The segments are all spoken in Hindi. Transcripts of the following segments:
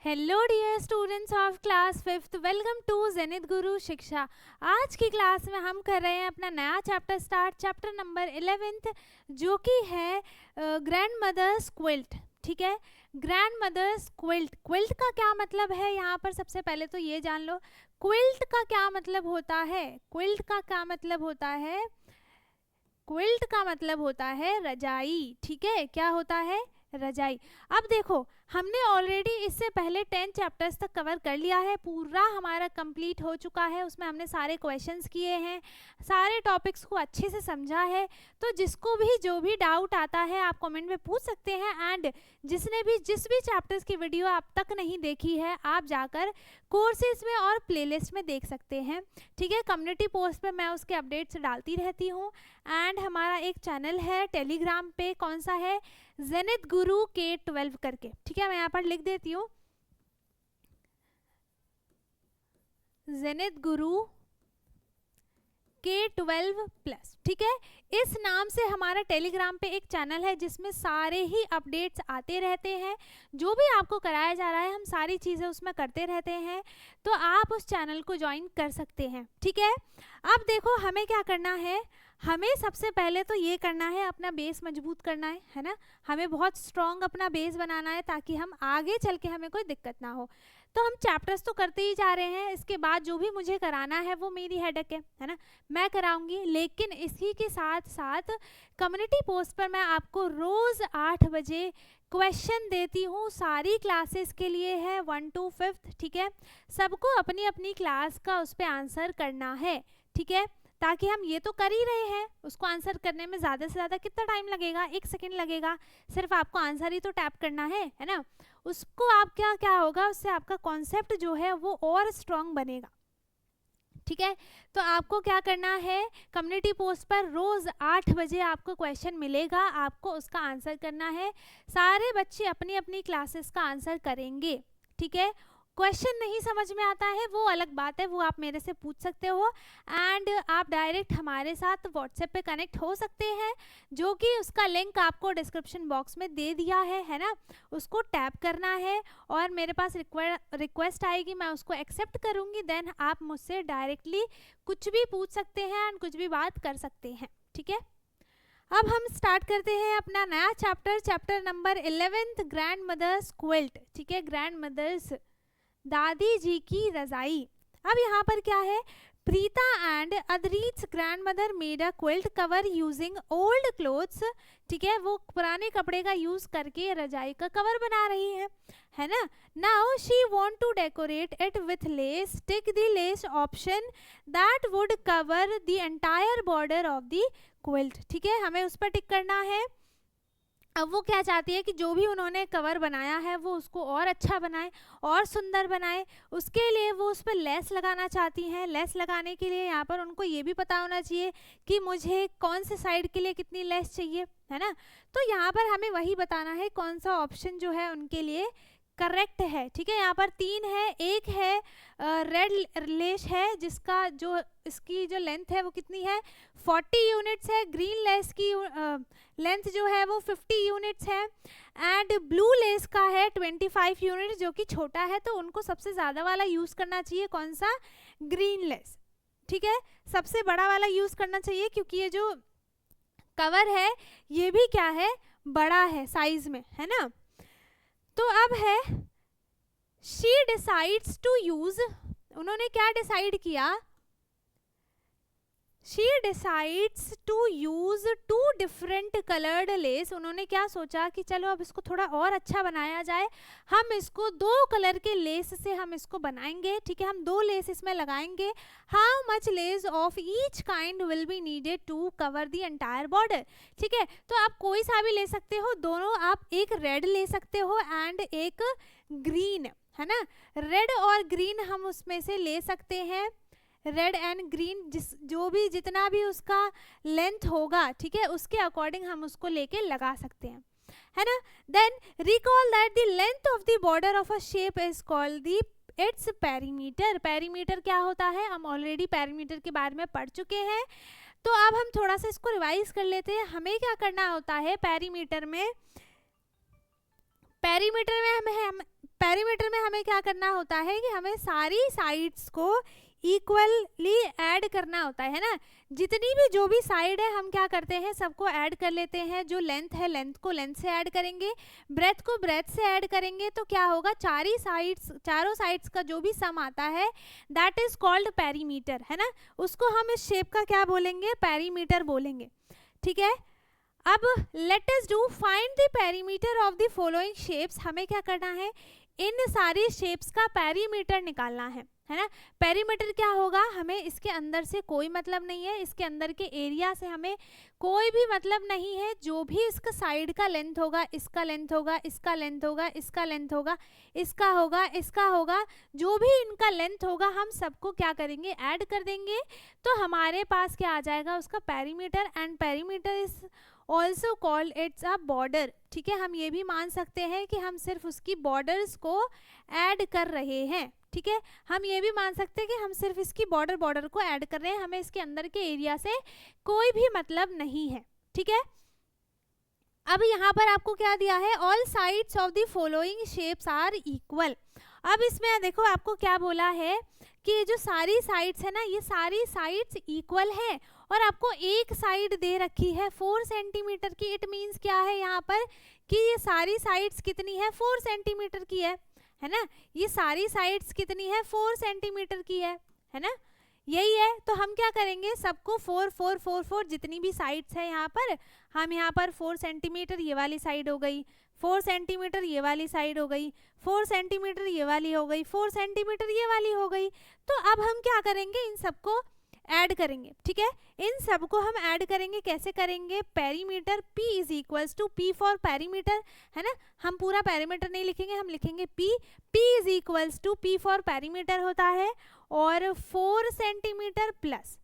Hello dear students of class 5th, welcome to Zenith Guru Shiksha. आज की क्लास में हम कर रहे हैं अपना नया chapter start, chapter number 11th, जो कि है ग्रैंड मदर्स क्विल्ट। ठीक है, ग्रैंड मदर्स क्विल्ट। क्विल्ट का क्या मतलब है यहाँ पर सबसे पहले तो ये जान लो। क्विल्ट का क्या मतलब होता है? क्विल्ट का क्या मतलब होता है? क्विल्ट का मतलब होता है रजाई। ठीक है, क्या होता है? रजाई। अब देखो, हमने ऑलरेडी इससे पहले 10 चैप्टर्स तक कवर कर लिया है, पूरा हमारा कंप्लीट हो चुका है। उसमें हमने सारे क्वेश्चंस किए हैं, सारे टॉपिक्स को अच्छे से समझा है। तो जिसको भी जो भी डाउट आता है आप कमेंट में पूछ सकते हैं। एंड जिसने भी जिस भी चैप्टर्स की वीडियो आप तक नहीं देखी है, आप जाकर कोर्सेज में और प्लेलिस्ट में देख सकते हैं। ठीक है, कम्युनिटी पोस्ट पे मैं उसके अपडेट्स डालती रहती हूँ। एंड हमारा एक चैनल है टेलीग्राम पे, कौन सा है? ज़ेनिथ गुरु K12 करके। ठीक है, मैं यहाँ पर लिख देती हूँ, ज़ेनिथ गुरु K12+। ठीक है, इस नाम से हमारा टेलीग्राम पे एक चैनल है जिसमें सारे ही अपडेट्स आते रहते हैं। जो भी आपको कराया जा रहा है हम सारी चीज़ें उसमें करते रहते हैं, तो आप उस चैनल को ज्वाइन कर सकते हैं। ठीक है, अब देखो हमें क्या करना है। हमें सबसे पहले तो ये करना है, अपना बेस मजबूत करना है ना। हमें बहुत स्ट्रॉन्ग अपना बेस बनाना है ताकि हम आगे चल के हमें कोई दिक्कत ना हो। तो हम चैप्टर्स तो करते ही जा रहे हैं, इसके बाद जो भी मुझे कराना है वो मेरी हेडेक है ना, मैं कराऊंगी। लेकिन इसी के साथ साथ कम्युनिटी पोस्ट पर मैं आपको रोज़ 8 बजे क्वेश्चन देती हूँ। सारी क्लासेस के लिए है 1 to 5th। ठीक है, सबको अपनी अपनी क्लास का उस पर आंसर करना है। ठीक है, ताकि हम ये तो कर ही रहे हैं, उसको आंसर करने में ज़्यादा से ज़्यादा कितना टाइम लगेगा? 1 सेकेंड लगेगा। सिर्फ आपको आंसर ही तो टैप करना है ना। उसको आप क्या क्या होगा, उससे आपका कॉन्सेप्ट जो है वो और स्ट्रॉन्ग बनेगा। ठीक है, तो आपको क्या करना है, कम्युनिटी पोस्ट पर रोज़ 8 बजे आपको क्वेश्चन मिलेगा, आपको उसका आंसर करना है। सारे बच्चे अपनी अपनी क्लासेस का आंसर करेंगे। ठीक है, क्वेश्चन नहीं समझ में आता है वो अलग बात है, वो आप मेरे से पूछ सकते हो। एंड आप डायरेक्ट हमारे साथ व्हाट्सएप पे कनेक्ट हो सकते हैं, जो कि उसका लिंक आपको डिस्क्रिप्शन बॉक्स में दे दिया है ना। उसको टैप करना है और मेरे पास रिक्वेस्ट आएगी, मैं उसको एक्सेप्ट करूँगी। देन आप मुझसे डायरेक्टली कुछ भी पूछ सकते हैं एंड कुछ भी बात कर सकते हैं। ठीक है, अब हम स्टार्ट करते हैं अपना नया chapter, chapter number 11th, grandmother's quilt. ठीक है, ग्रैंड मदर्स, दादी जी की रजाई। अब यहाँ पर क्या है, प्रीता एंड अदरीट्स grandmother made a quilt cover using old clothes. ठीक है, वो पुराने कपड़े का यूज करके रजाई का कवर बना रही है ना। Now she want to decorate it with lace, tick the lace option that would cover the entire border of the quilt. ठीक है, हमें उस पर टिक करना है। अब वो क्या चाहती है कि जो भी उन्होंने कवर बनाया है वो उसको और अच्छा बनाए और सुंदर बनाए। उसके लिए वो उस पर लेस लगाना चाहती हैं। लेस लगाने के लिए यहाँ पर उनको ये भी पता होना चाहिए कि मुझे कौन से साइड के लिए कितनी लेस चाहिए, है ना। तो यहाँ पर हमें वही बताना है कौन सा ऑप्शन जो है उनके लिए करेक्ट है। ठीक है, यहाँ पर 3 है। एक है रेड लेस है, जिसका जो इसकी जो लेंथ है वो कितनी है, 40 यूनिट्स है। ग्रीन लेस की लेंथ जो है वो 50 यूनिट्स है। एंड ब्लू लेस का है 25 यूनिट, जो कि छोटा है, तो उनको सबसे ज़्यादा वाला यूज़ करना चाहिए। कौन सा? Green less. ठीक है, सबसे बड़ा वाला यूज़ करना चाहिए, क्योंकि ये जो कवर है ये भी क्या है, बड़ा है साइज में, है ना। तो अब है शी डिसाइड्स टू यूज, उन्होंने क्या डिसाइड किया, she decides to use 2 different coloured lace. उन्होंने क्या सोचा कि चलो अब इसको थोड़ा और अच्छा बनाया जाए, हम इसको 2 कलर के लेस से हम इसको बनाएंगे। ठीक है, हम 2 लेस इसमें लगाएंगे। How much lace of each kind will be needed to cover the entire border. ठीक है, तो आप कोई सा भी ले सकते हो, दोनों आप, एक रेड ले सकते हो एंड एक ग्रीन, है ना। रेड और ग्रीन हम उसमें से ले सकते हैं, रेड एंड ग्रीन, जो भी जितना भी उसका लेंथ होगा, ठीक है, उसके अकॉर्डिंग हम उसको लेके लगा सकते हैं, है ना। Then recall that the length of the border of a shape is called the its perimeter. Perimeter क्या होता है, हम ऑलरेडी पेरीमीटर के बारे में पढ़ चुके हैं। तो अब हम थोड़ा सा इसको रिवाइज कर लेते हैं। हमें क्या करना होता है पेरीमीटर में, हमें पेरीमीटर में हमें क्या करना होता है कि हमें सारी साइड्स को इक्वली ऐड करना होता है ना। जितनी भी जो भी साइड है हम क्या करते हैं, सबको ऐड कर लेते हैं। जो लेंथ है लेंथ को लेंथ से ऐड करेंगे, ब्रेथ को ब्रेथ से ऐड करेंगे, तो क्या होगा, चारों साइड्स का जो भी सम आता है दैट इज कॉल्ड पेरीमीटर, है ना। उसको हम इस शेप का क्या बोलेंगे, पेरीमीटर बोलेंगे, ठीक है। अब let us do find the perimeter of the following shapes. हमें क्या करना है, इन सारी शेप्स का पेरीमीटर निकालना है ना। पेरीमीटर क्या होगा, हमें इसके अंदर से कोई मतलब नहीं है, इसके अंदर के एरिया से हमें कोई भी मतलब नहीं है। जो भी इसका साइड का लेंथ होगा, इसका लेंथ होगा, इसका लेंथ होगा, इसका लेंथ होगा, इसका होगा, इसका होगा, जो भी इनका लेंथ होगा हम सबको क्या करेंगे, ऐड कर देंगे। तो हमारे पास क्या आ जाएगा, उसका perimeter. And perimeter is also called it's a border, ठीक है। हम ये भी मान सकते हैं कि हम सिर्फ उसकी बॉर्डर्स को ऐड कर रहे हैं, ठीक है। हम ये भी मान सकते हैं कि हम सिर्फ इसकी बॉर्डर को ऐड कर रहे हैं, हमें इसके अंदर के एरिया से कोई भी मतलब नहीं है, ठीक है। अब यहाँ पर आपको क्या दिया है, all sides of the following shapes are equal. अब इसमें देखो आपको क्या बोला है कि ये जो सारी साइड्स है ना, ये सारी साइड्स इक्वल है और आपको एक साइड दे रखी है 4 सेंटीमीटर की। इट मीन्स क्या है यहाँ पर कि ये सारी साइड्स कितनी है, 4 सेंटीमीटर की है ना। ये सारी साइड्स कितनी है, 4 सेंटीमीटर की है ना, यही है। तो हम क्या करेंगे, सबको 4 4 4 4 जितनी भी साइड्स है यहाँ पर, हम यहाँ पर 4 सेंटीमीटर ये वाली साइड हो गई, 4 सेंटीमीटर ये वाली साइड हो गई, 4 सेंटीमीटर ये वाली हो गई, 4 सेंटीमीटर ये वाली हो गई। तो अब हम क्या करेंगे, इन सबको ऐड करेंगे, ठीक है। इन सबको हम ऐड करेंगे, कैसे करेंगे, perimeter P is equals to P for perimeter, है ना। हम पूरा पेरीमीटर नहीं लिखेंगे, हम लिखेंगे P is equals to P for perimeter होता है। और 4 centimetre plus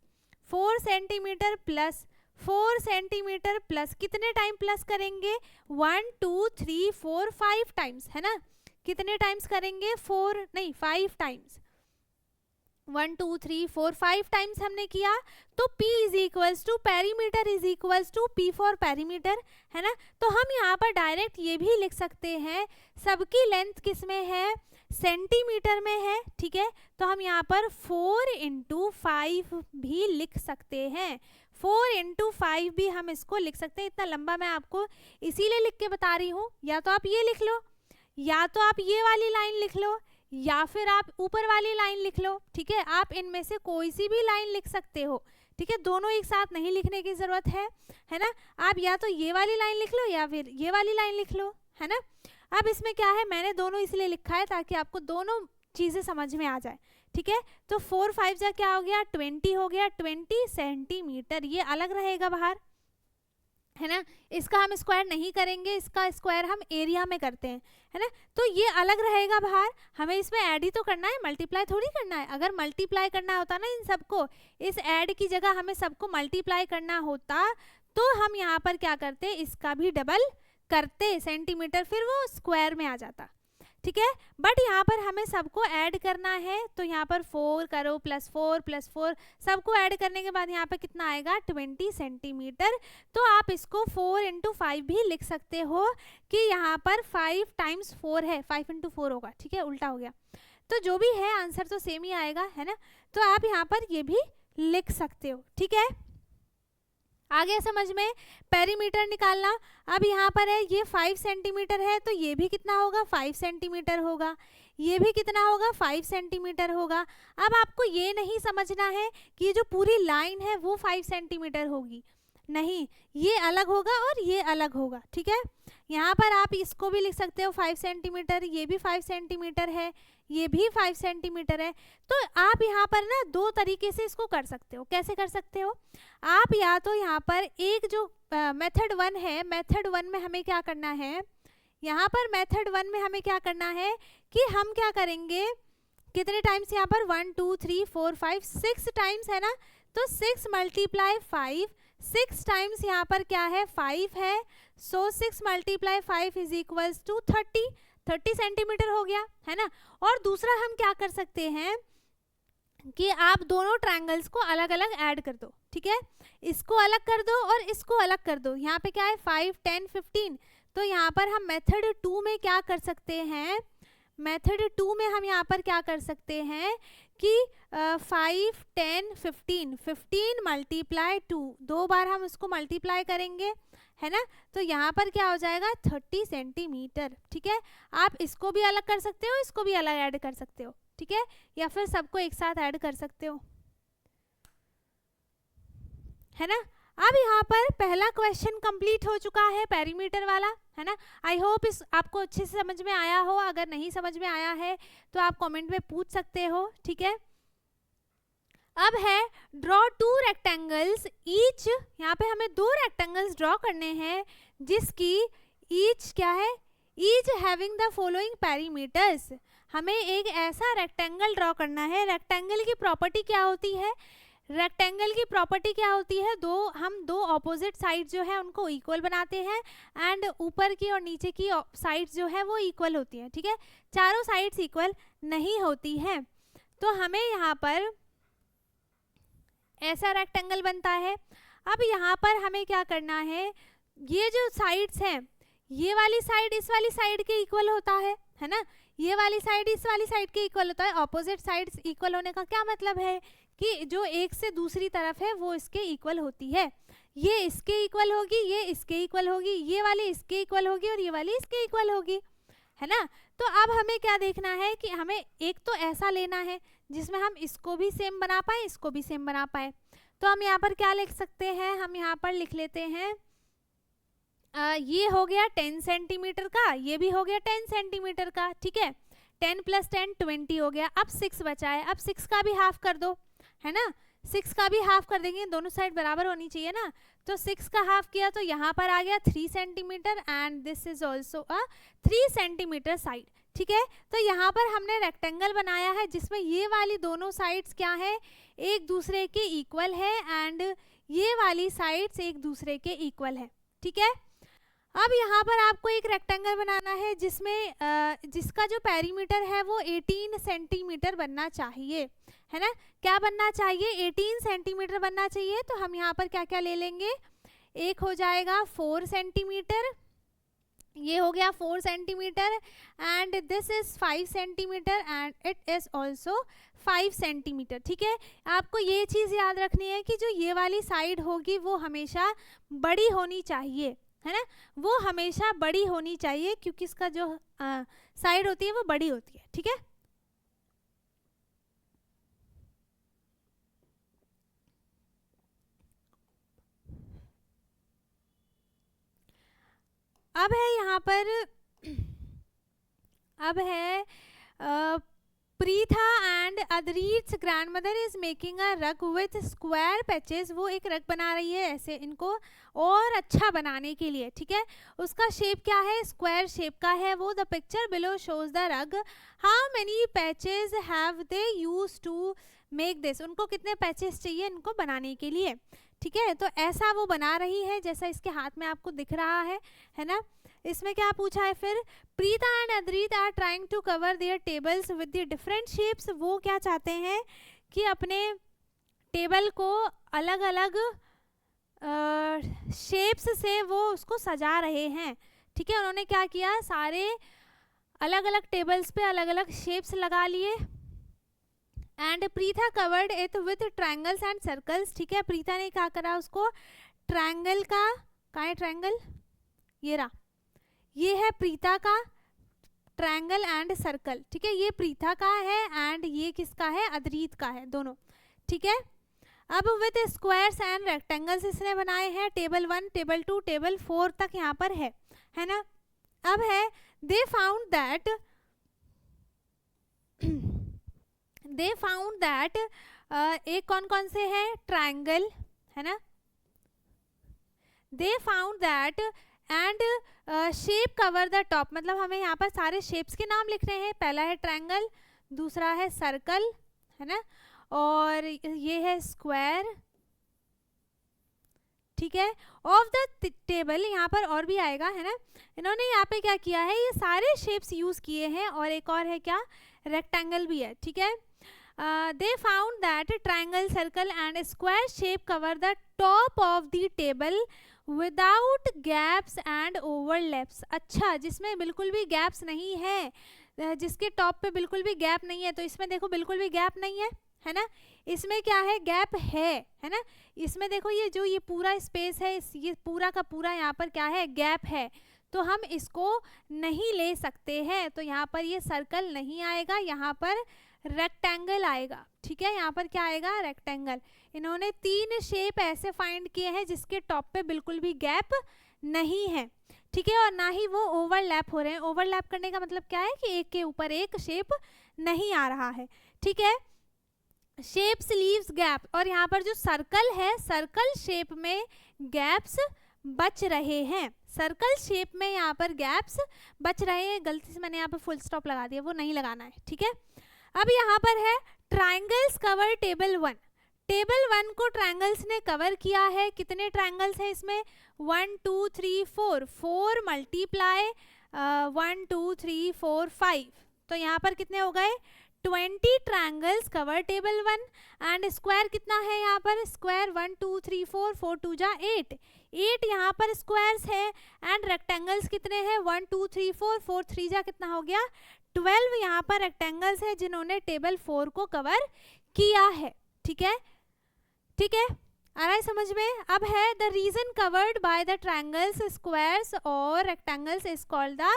4 centimetre plus 4 centimetre plus कितने टाइम प्लस करेंगे, 1 2 3 4 5 टाइम्स, है ना। कितने टाइम्स करेंगे, 5 टाइम्स, 1 2 3 4 5 टाइम्स हमने किया। तो P is equals to perimeter is equals to P for perimeter, है ना। तो हम यहाँ पर डायरेक्ट ये भी लिख सकते हैं, सबकी लेंथ किस में है, सेंटीमीटर में है, ठीक है। तो हम यहाँ पर 4 × 5 भी लिख सकते हैं, 4 × 5 भी हम इसको लिख सकते हैं। इतना लंबा मैं आपको इसीलिए लिख के बता रही हूँ, या तो आप ये लिख लो, या तो आप ये वाली लाइन लिख लो, या फिर आप ऊपर वाली लाइन लिख लो, ठीक है। आप इनमें से कोई सी भी लाइन लिख सकते हो, ठीक है। दोनों एक साथ नहीं लिखने की जरूरत है ना। आप या तो ये वाली लाइन लिख लो या फिर ये वाली लाइन लिख लो, है ना। अब इसमें क्या है, मैंने दोनों इसलिए लिखा है ताकि आपको दोनों चीजें समझ में आ जाए, ठीक है। तो 4 5 जा क्या हो गया, 20 हो गया, 20 सेंटीमीटर, ये अलग रहेगा बाहर, है ना। इसका हम स्क्वायर नहीं करेंगे, इसका स्क्वायर हम एरिया में करते हैं, है ना। तो ये अलग रहेगा बाहर, हमें इसमें ऐड ही तो करना है, मल्टीप्लाई थोड़ी करना है। अगर मल्टीप्लाई करना होता ना इन सबको, इस ऐड की जगह हमें सबको मल्टीप्लाई करना होता, तो हम यहाँ पर क्या करते, इसका भी डबल करते सेंटीमीटर, फिर वो स्क्वायर में आ जाता, ठीक है। बट यहाँ पर हमें सबको ऐड करना है, तो यहाँ पर 4 करो +4 सबको ऐड करने के बाद यहाँ पर कितना आएगा, 20 सेंटीमीटर। तो आप इसको 4 × 5 भी लिख सकते हो कि यहाँ पर 5 टाइम्स 4 है, 5 × 4 होगा, ठीक है, उल्टा हो गया। तो जो भी है आंसर तो सेम ही आएगा, है ना। तो आप यहाँ पर ये भी लिख सकते हो, ठीक है। आगे समझ में, पेरीमीटर निकालना। अब यहाँ पर है ये 5 सेंटीमीटर है, तो ये भी कितना होगा, 5 सेंटीमीटर होगा, ये भी कितना होगा, 5 सेंटीमीटर होगा। अब आपको ये नहीं समझना है कि ये जो पूरी लाइन है वो 5 सेंटीमीटर होगी, नहीं, ये अलग होगा और ये अलग होगा, ठीक है। यहाँ पर आप इसको भी लिख सकते हो 5 सेंटीमीटर, ये भी 5 सेंटीमीटर है, ये भी 5 सेंटीमीटर है। तो आप यहाँ पर ना 2 तरीके से इसको कर सकते हो। कैसे कर सकते हो, आप या तो यहाँ पर एक जो मेथड 1 है, मेथड 1 में हमें क्या करना है, यहाँ पर मेथड 1 में हमें क्या करना है कि हम क्या करेंगे, कितने टाइम्स यहाँ पर 1 2 3 4 5 6 टाइम्स है ना। तो 6 × 5, 6 टाइम्स यहाँ पर क्या है, 5 है। सो 6 × 5 इज इक्वल्स टू 30 सेंटीमीटर हो गया, है ना। और दूसरा हम क्या कर सकते हैं कि आप दोनों ट्रायंगल्स को अलग अलग ऐड कर दो, ठीक है। इसको अलग कर दो और इसको अलग कर दो। यहाँ पे क्या है, 5 10 15। तो यहाँ पर हम मेथड 2 में क्या कर सकते हैं, मेथड 2 में हम यहाँ पर क्या कर सकते हैं कि 5 10 15 15 मल्टीप्लाई 2, 2 बार हम उसको मल्टीप्लाई करेंगे, है ना। तो यहाँ पर क्या हो जाएगा 30 सेंटीमीटर, ठीक है। आप इसको भी अलग कर सकते हो, इसको भी अलग ऐड कर सकते हो, ठीक है, या फिर सबको एक साथ ऐड कर सकते हो, है ना। अब यहाँ पर पहला क्वेश्चन कंप्लीट हो चुका है पेरीमीटर वाला, है ना। आई होप इस आपको अच्छे से समझ में आया हो। अगर नहीं समझ में आया है तो आप कमेंट में पूछ सकते हो, ठीक है। अब है ड्रॉ 2 रेक्टेंगल्स ईच, यहाँ पे हमें 2 रेक्टेंगल्स ड्रॉ करने हैं जिसकी ईच क्या है, each having the following perimeters. हमें एक ऐसा रेक्टेंगल ड्रॉ करना है। रेक्टेंगल की प्रॉपर्टी क्या होती है, रेक्टेंगल की प्रॉपर्टी क्या होती है, हम दो ऑपोजिट साइड जो है उनको इक्वल बनाते हैं एंड ऊपर की और नीचे की साइड जो है वो इक्वल होती है, ठीक है। चारों साइड्स इक्वल नहीं होती हैं, तो हमें यहाँ पर ऐसा रेक्टेंगल बनता है। अब यहाँ पर हमें क्या करना है, ये जो साइड्स हैं, ये वाली साइड इस वाली साइड के इक्वल होता है ना, ये वाली साइड इस वाली साइड के इक्वल होता है। ऑपोजिट साइड्स इक्वल होने का क्या मतलब है कि जो एक से दूसरी तरफ है वो इसके इक्वल होती है। ये इसके इक्वल होगी, ये इसके इक्वल होगी, ये वाली इसके इक्वल होगी और ये वाली इसके इक्वल होगी, है ना। तो अब हमें क्या देखना है कि हमें एक तो ऐसा लेना है जिसमें हम इसको भी सेम बना पाए, इसको भी सेम बना पाए। तो हम यहाँ पर क्या लिख सकते हैं, हम यहाँ पर लिख लेते हैं ये हो गया 10 सेंटीमीटर का, ये भी हो गया 10 सेंटीमीटर का, ठीक है। 10 + 10 20 हो गया। अब 6 बचा है, अब 6 का भी हाफ कर दो, है ना। 6 का भी हाफ कर देंगे, दोनों साइड बराबर होनी चाहिए ना। तो 6 का हाफ किया तो यहाँ पर आ गया 3 centimetre and this is also a 3 centimetre side, ठीक है। तो यहाँ पर हमने रेक्टेंगल बनाया है जिसमें ये वाली दोनों साइड्स क्या है, एक दूसरे के इक्वल है एंड ये वाली साइड्स एक दूसरे के इक्वल है, ठीक है। अब यहाँ पर आपको एक रेक्टेंगल बनाना है जिसमें जिसका जो पेरीमीटर है वो 18 सेंटीमीटर बनना चाहिए, है ना। क्या बनना चाहिए, 18 सेंटीमीटर बनना चाहिए। तो हम यहाँ पर क्या क्या ले लेंगे, एक हो जाएगा 4 सेंटीमीटर, ये हो गया 4 centimetre and this is 5 centimetre and it is also 5 centimetre, ठीक है। आपको ये चीज़ याद रखनी है कि जो ये वाली साइड होगी वो हमेशा बड़ी होनी चाहिए, है ना, वो हमेशा बड़ी होनी चाहिए क्योंकि इसका जो साइड होती है वो बड़ी होती है, ठीक है। अब है यहाँ पर अब है प्रीथा एंड अदरीट्स grandmother is making a rug with square patches. वो एक रग बना रही है ऐसे इनको और अच्छा बनाने के लिए, ठीक है। उसका शेप क्या है, स्क्वायर शेप का है वो। The picture below shows the rug, how many patches have they used to make this. उनको कितने पैचेस चाहिए इनको बनाने के लिए, ठीक है। तो ऐसा वो बना रही है जैसा इसके हाथ में आपको दिख रहा है ना। इसमें क्या पूछा है फिर, Preeta and Adrit are trying to cover their tables with the different shapes. वो क्या चाहते हैं कि अपने टेबल को अलग अलग शेप्स से वो उसको सजा रहे हैं, ठीक है। उन्होंने क्या किया, सारे अलग अलग टेबल्स पे अलग अलग शेप्स लगा लिए and Preeta covered it with triangles and circles, ठीक है। प्रीता ने क्या करा, उसको ट्रायंगल का, कहाँ है ट्रायंगल, ये रहा, ये है प्रीता का ट्रायंगल एंड सर्कल, ठीक है। ये प्रीता का है एंड ये किसका है, अदरीत का है, दोनों, ठीक है। अब विद स्क्वायर्स एंड रेक्टेंगल्स इसने बनाए हैं। टेबल 1, टेबल 2, टेबल 4 तक यहाँ पर है ना। अब है दे फाउंड दैट एक कौन कौन से हैं, ट्रायंगल, है ना। They found that and shape cover the top, मतलब हमें यहाँ पर सारे शेप्स के नाम लिखने हैं। पहला है ट्रायंगल, दूसरा है सर्कल, है ना, और ये है स्क्वायर, ठीक है। ऑफ द टेबल, यहाँ पर और भी आएगा, है ना। इन्होंने यहाँ पे क्या किया है, ये सारे शेप्स यूज किए हैं और एक और है क्या, रेक्टेंगल भी है, ठीक है। They found that triangle, circle and square shape cover the top of the table without gaps and overlaps. अच्छा, जिसमें बिल्कुल भी गैप्स नहीं है, जिसके टॉप पे बिल्कुल भी गैप नहीं है, तो इसमें देखो बिल्कुल भी गैप नहीं है ना। इसमें क्या है, गैप है ना। इसमें देखो ये पूरा स्पेस है, ये पूरा का पूरा यहाँ पर क्या है, गैप है, तो हम इसको नहीं ले सकते हैं। तो यहाँ पर ये सर्कल नहीं आएगा, यहाँ पर रेक्टेंगल आएगा। ठीक है, यहाँ पर क्या आएगा, रेक्टेंगल। इन्होंने 3 शेप ऐसे फाइंड किए हैं जिसके टॉप पे बिल्कुल भी गैप नहीं है। ठीक है, और ना ही वो ओवरलैप हो रहे हैं। ओवरलैप करने का मतलब क्या है कि एक के ऊपर एक शेप नहीं आ रहा है। ठीक है, शेप्स लीव्स गैप, और यहाँ पर जो सर्कल है, सर्कल शेप में गैप्स बच रहे हैं। सर्कल शेप में यहाँ पर गैप्स बच रहे हैं। गलती से मैंने यहाँ पर फुल स्टॉप लगा दिया, वो नहीं लगाना है। ठीक है, अब यहाँ पर है ट्राइंगल्स कवर टेबल 1। टेबल 1 को ट्राइंगल्स ने कवर किया है। कितने ट्राइंगल्स हैं इसमें, 1 2 3 4, 4 मल्टीप्लाई 1 2 3 4 5, तो यहाँ पर कितने हो गए, 20 triangles cover table 1। And square कितना है यहाँ पर, स्क्वायर 1 2 3 4, 4 2 जा 8, 8 यहाँ पर स्क्वायर्स है। एंड रेक्टेंगल्स कितने हैं, 1 2 3 4, 4 3 जा कितना हो गया, 12 यहाँ पर रेक्टेंगल्स है जिन्होंने टेबल 4 को कवर किया है। ठीक है, ठीक है, आ रहा है समझ में। अब है the reason covered by the triangles, squares और rectangles is called the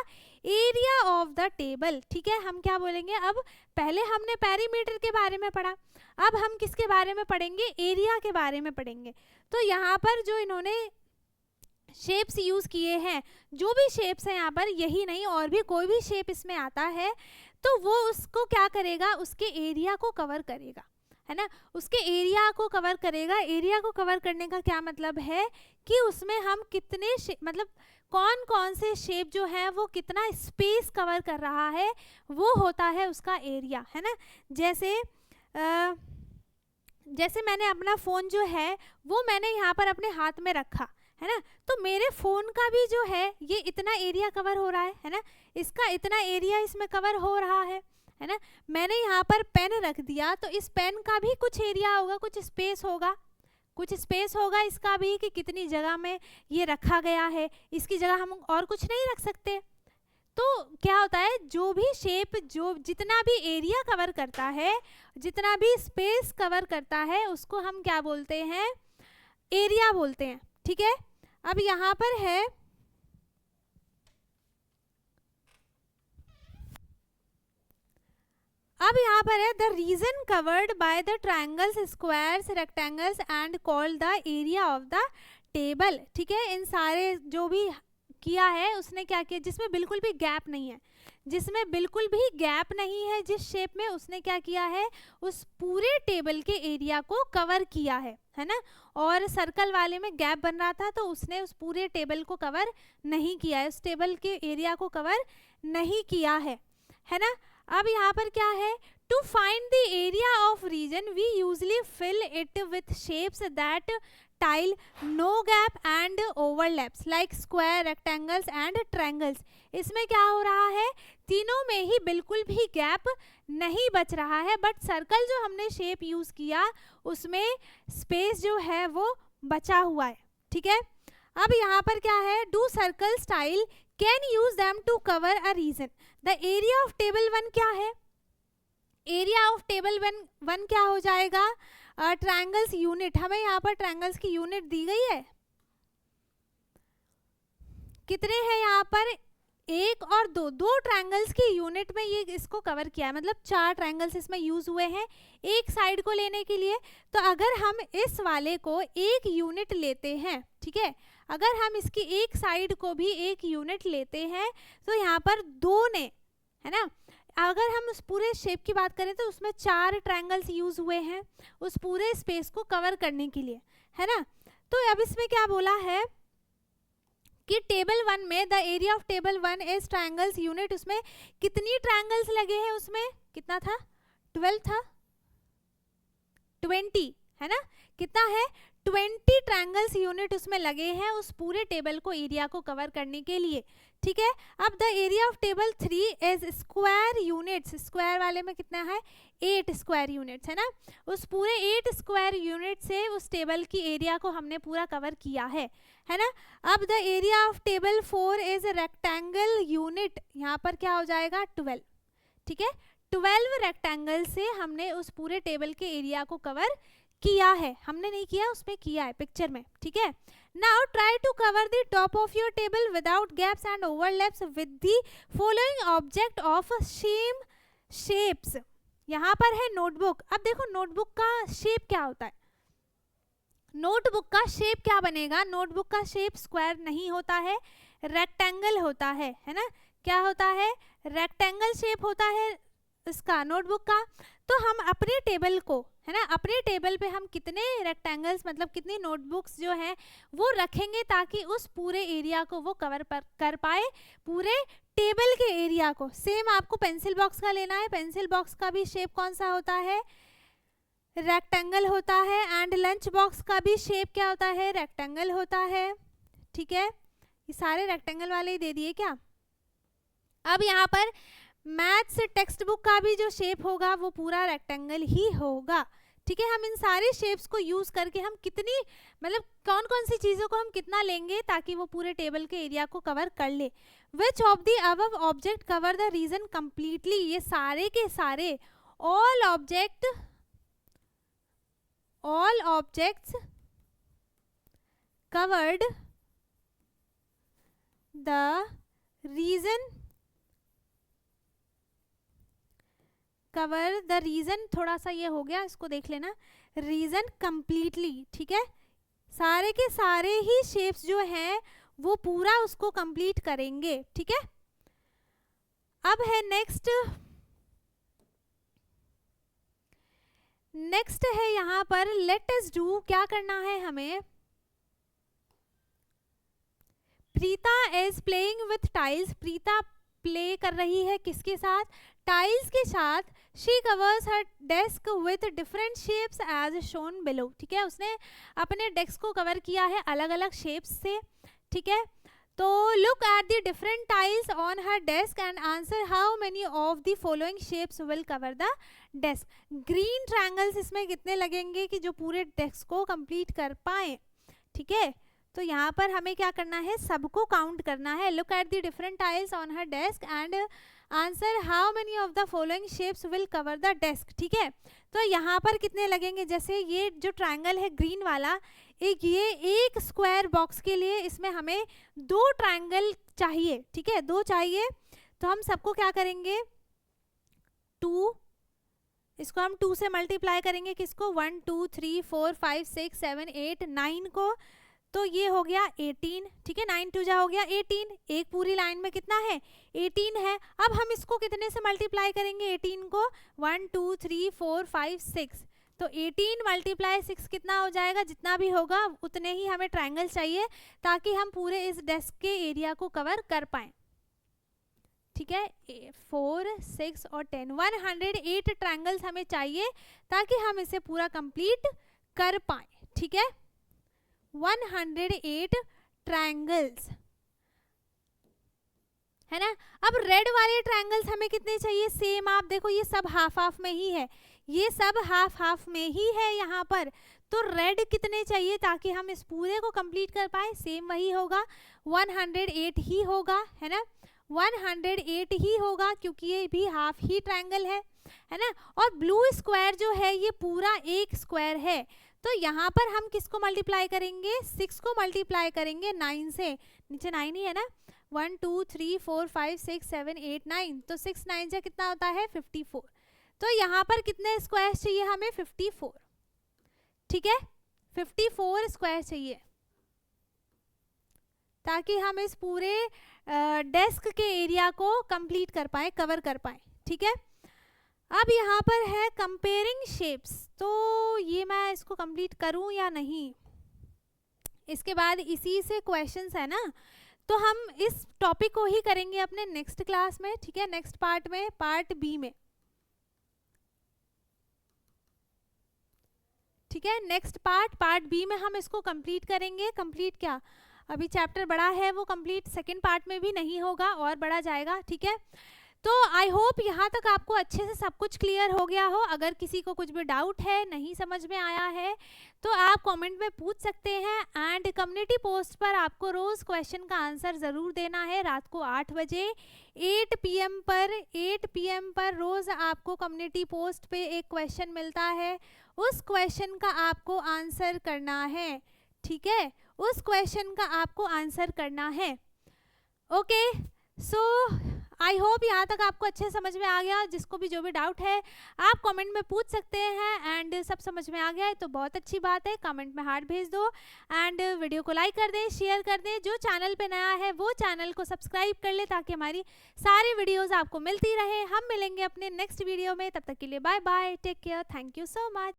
area of the table. ठीक है, हम क्या बोलेंगे, अब पहले हमने पेरीमीटर के बारे में पढ़ा, अब हम किसके बारे में पढ़ेंगे, एरिया के बारे में पढ़ेंगे। तो यहाँ पर जो इन्होंने शेप्स यूज किए हैं, जो भी शेप्स हैं यहाँ पर, यही नहीं और भी कोई भी शेप इसमें आता है, तो वो उसको क्या करेगा, उसके एरिया को कवर करेगा, है ना, उसके एरिया को कवर करेगा। एरिया को कवर करने का क्या मतलब है कि उसमें हम कितने मतलब कौन कौन से शेप जो है वो कितना स्पेस कवर कर रहा है, वो होता है उसका एरिया, है ना। जैसे मैंने अपना फ़ोन जो है वो मैंने यहाँ पर अपने हाथ में रखा, है ना, तो मेरे फ़ोन का भी जो है ये इतना एरिया कवर हो रहा है ना, इसका इतना एरिया इसमें कवर हो रहा है ना। मैंने यहाँ पर पेन रख दिया, तो इस पेन का भी कुछ एरिया होगा, कुछ स्पेस होगा इसका भी, कि कितनी जगह में ये रखा गया है, इसकी जगह हम और कुछ नहीं रख सकते। तो क्या होता है, जो भी शेप जो जितना भी एरिया कवर करता है, जितना भी स्पेस कवर करता है, उसको हम क्या बोलते हैं, एरिया बोलते हैं। ठीक है, अब यहाँ पर है the reason covered by the triangles, squares, rectangles and called the area of the table. ठीक है, इन सारे जो भी किया है उसने क्या किया, जिसमें बिल्कुल भी गैप नहीं है, जिस शेप में, उसने क्या किया है, उस पूरे टेबल के एरिया को कवर किया है ना। और सर्कल वाले में गैप बन रहा था, तो उसने उस पूरे टेबल को कवर नहीं किया है, उस टेबल के एरिया को कवर नहीं किया है ना। अब यहाँ पर क्या है, to find the area of region we usually fill it with shapes that tile no gap and overlaps like square, rectangles and triangles. इसमें क्या हो रहा है, तीनों में ही बिल्कुल भी गैप नहीं बच रहा है, बट सर्कल जो हमने शेप यूज किया उसमें स्पेस जो है वो बचा हुआ है। ठीक है, अब यहाँ पर क्या है, do circles tile can use them to cover a region. The area of table 1 क्या है, एरिया ऑफ टेबल 1 क्या हो जाएगा, ट्रायंगल्स यूनिट। हमें यहाँ पर ट्रायंगल्स की यूनिट दी गई है, कितने हैं यहाँ पर, 1 और 2, 2 ट्रायंगल्स की यूनिट में ये इसको कवर किया है, मतलब 4 ट्रायंगल्स इसमें यूज हुए हैं एक साइड को लेने के लिए। तो अगर हम इस वाले को 1 यूनिट लेते हैं, ठीक है, अगर हम इसकी एक साइड को भी 1 यूनिट लेते हैं, तो यहाँ पर 2 ने, है ना, अगर हम उस पूरे शेप की बात करें तो उसमें 4 ट्रायंगल्स यूज हुए हैं उस पूरे स्पेस को कवर करने के लिए, है ना। तो अब इसमें क्या बोला है कि टेबल 1 में the area of table 1 is triangles unit, उसमें कितनी ट्रायंगल्स लगे हैं, उसमें कितना था, 12 था, 20, है ना, कितना है, 20 ट्रायंगल्स यूनिट उसमें लगे हैं उस पूरे टेबल को एरिया को कवर करने के लिए। ठीक है, अब the area of table 3 is square units, square वाले में कितना है, 8 स्क्वायर यूनिट्स, है ना, उस पूरे 8 स्क्वायर यूनिट से उस टेबल की एरिया को हमने पूरा कवर किया है ना। अब the area of table 4 is rectangle unit, यहाँ पर क्या हो जाएगा, 12, ठीक है, 12 रेक्टेंगल से हमने उस पूरे टेबल के एरिया को कवर किया है, हमने नहीं किया, उसमें किया है पिक्चर में, ठीक है। Now try to cover the top of your table without gaps and overlaps with the following object of same shapes. यहाँ पर है नोटबुक। अब देखो नोटबुक का शेप क्या होता है, नोटबुक का शेप क्या बनेगा, नोटबुक का शेप स्क्वायर नहीं होता है, रेक्टेंगल होता है ना, क्या होता है, रेक्टेंगल शेप होता है इसका नोटबुक का। तो हम अपने टेबल को, है ना, अपने टेबल पे हम कितने रेक्टेंगल्स मतलब कितनी नोटबुक्स जो हैं वो रखेंगे ताकि उस पूरे एरिया को वो कवर कर पाए, पूरे टेबल के एरिया को। सेम आपको पेंसिल बॉक्स का लेना है, पेंसिल बॉक्स का भी शेप कौन सा होता है, रेक्टेंगल होता है, एंड लंच बॉक्स का भी शेप क्या होता है, रेक्टेंगल होता है, ठीक है। ये सारे रेक्टेंगल वाले ही दे दिए क्या। अब यहाँ पर मैथ्स टेक्स्ट बुक का भी जो शेप होगा वो पूरा रेक्टेंगल ही होगा, ठीक है। हम इन सारे शेप्स को यूज करके हम कितनी मतलब कौन कौन सी चीज़ों को हम कितना लेंगे ताकि वो पूरे टेबल के एरिया को कवर कर ले। Which of the above object cover the region completely, ये सारे के सारे all objects covered the region, cover the region, थोड़ा सा ये हो गया, इसको देख लेना, रीजन कंप्लीटली, ठीक है। सारे के सारे ही शेप्स जो हैं वो पूरा उसको कंप्लीट करेंगे, ठीक है। अब है नेक्स्ट है यहाँ पर लेट अस डू, क्या करना है हमें, Preeta is playing with tiles, Preeta play कर रही है किसके साथ, टाइल्स के साथ। She covers her desk with different shapes as shown below, ठीक है, उसने अपने डेस्क को कवर किया है अलग अलग शेप्स से, ठीक है। तो look at the different tiles on her desk and answer how many of the following shapes will cover the desk. Green triangles इसमें कितने लगेंगे कि जो पूरे डेस्क को कंप्लीट कर पाए, ठीक है। तो यहाँ पर हमें क्या करना है, सबको काउंट करना है। Look at the different tiles on her desk and answer how many of the following shapes will cover the desk, ठीक है। तो यहाँ पर कितने लगेंगे, जैसे ये जो ट्रायंगल है ग्रीन वाला, ये एक स्क्वायर बॉक्स के लिए इसमें हमें 2 ट्रायंगल चाहिए, ठीक है, 2 चाहिए। तो हम सबको क्या करेंगे, 2, इसको हम 2 से मल्टीप्लाई करेंगे, किसको, 1 2 3 4 5 6 7 8 9 को, तो ये हो गया 18, ठीक है, 9 2 जा हो गया 18, एक पूरी लाइन में कितना है 18 है। अब हम इसको कितने से मल्टीप्लाई करेंगे 18 को, 1 2 3 4 5 6, तो 18 मल्टीप्लाई 6 कितना हो जाएगा, जितना भी होगा उतने ही हमें ट्रायंगल चाहिए ताकि हम पूरे इस डेस्क के एरिया को कवर कर पाएं, ठीक है। 4 6 और 10, 108 ट्रायंगल्स हमें चाहिए ताकि हम इसे पूरा कंप्लीट कर पाएं, ठीक है। 108 ट्रायंगल्स, है ना। अब रेड वाले ट्रायंगल्स हमें कितने चाहिए, सेम आप देखो ये सब हाफ हाफ में ही है, ये सब हाफ हाफ में ही है यहाँ पर। तो रेड कितने चाहिए ताकि हम इस पूरे को कंप्लीट कर पाए, सेम वही होगा, 108 ही होगा, है ना, 108 ही होगा क्योंकि ये भी हाफ ही ट्रायंगल है ना। और ब्लू स्क्वायर जो है ये पूरा एक स्क्वायर है, तो यहाँ पर हम किसको मल्टीप्लाई करेंगे, 6 को मल्टीप्लाई करेंगे 9 से, नीचे 9 ही है ना, 1 2 3 4 5 6 7 8 9, तो 6 9 से कितना होता है 54। तो यहाँ पर कितने स्क्वायर चाहिए हमें, 54, ठीक है, 54 स्क्वायर चाहिए ताकि हम इस पूरे डेस्क के एरिया को कंप्लीट कर पाए, कवर कर पाए, ठीक है। अब यहाँ पर है कंपेयरिंग शेप्स, तो ये मैं इसको कंप्लीट करूँ या नहीं, इसके बाद इसी से क्वेश्चंस है ना, तो हम इस टॉपिक को ही करेंगे अपने नेक्स्ट क्लास में, ठीक है, नेक्स्ट पार्ट में, पार्ट बी में, ठीक है। नेक्स्ट पार्ट बी में हम इसको कंप्लीट करेंगे। कंप्लीट क्या, अभी चैप्टर बड़ा है वो कंप्लीट सेकंड पार्ट में भी नहीं होगा और बढ़ा जाएगा, ठीक है। तो आई होप यहाँ तक आपको अच्छे से सब कुछ क्लियर हो गया हो। अगर किसी को कुछ भी डाउट है, नहीं समझ में आया है, तो आप कमेंट में पूछ सकते हैं। एंड कम्युनिटी पोस्ट पर आपको रोज़ क्वेश्चन का आंसर ज़रूर देना है। रात को 8 बजे 8 PM पर रोज़ आपको कम्युनिटी पोस्ट पे एक क्वेश्चन मिलता है, उस क्वेश्चन का आपको आंसर करना है। ठीक है, उस क्वेश्चन का आपको आंसर करना है। ओके, सो आई होप यहाँ तक आपको अच्छे समझ में आ गया। जिसको भी जो भी डाउट है आप कमेंट में पूछ सकते हैं। एंड सब समझ में आ गया है तो बहुत अच्छी बात है, कमेंट में हार्ट भेज दो। एंड वीडियो को लाइक कर दें, शेयर कर दें। जो चैनल पे नया है वो चैनल को सब्सक्राइब कर ले, ताकि हमारी सारी वीडियोज़ आपको मिलती रहे। हम मिलेंगे अपने नेक्स्ट वीडियो में, तब तक के लिए bye bye, take care, thank you so much.